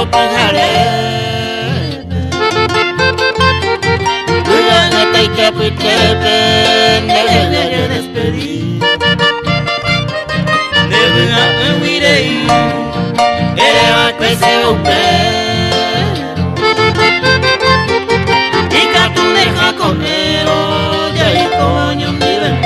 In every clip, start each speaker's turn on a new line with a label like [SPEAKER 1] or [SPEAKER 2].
[SPEAKER 1] penjaré Uyangata y Chapultepe Nege despedí Nebuga Umirei Eleva Kwese Upe Y Catuneja Conero Yai Coño Nivel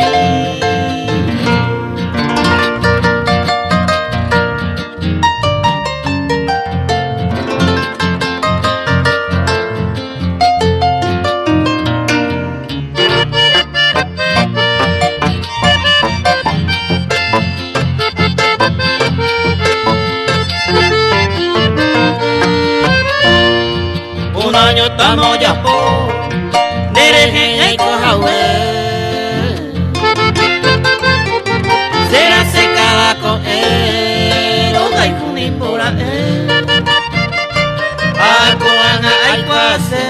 [SPEAKER 1] año estamos ya por Dereje y Cojahué Será secada con él Oga y Funipura Alcoana hay cuase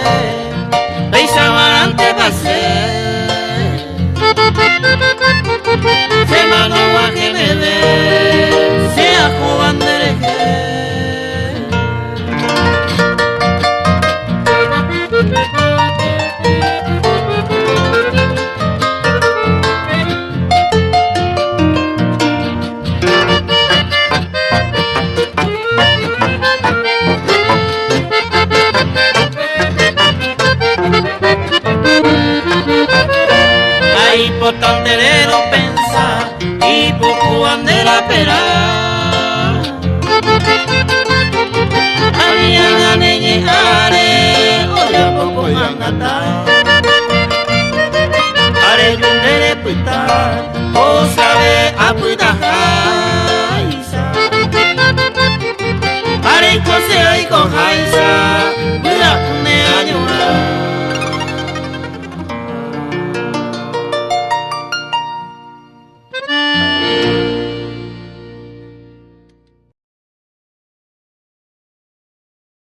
[SPEAKER 1] Beisamarante pase Semana guaje me ve Sea Juan Dereje Importante de no pensar y poco ande la pera. Aniana neñe are, oya poco angata. Are yundere puita, o sabe apuita jaisa. Are kose ay con jaisa.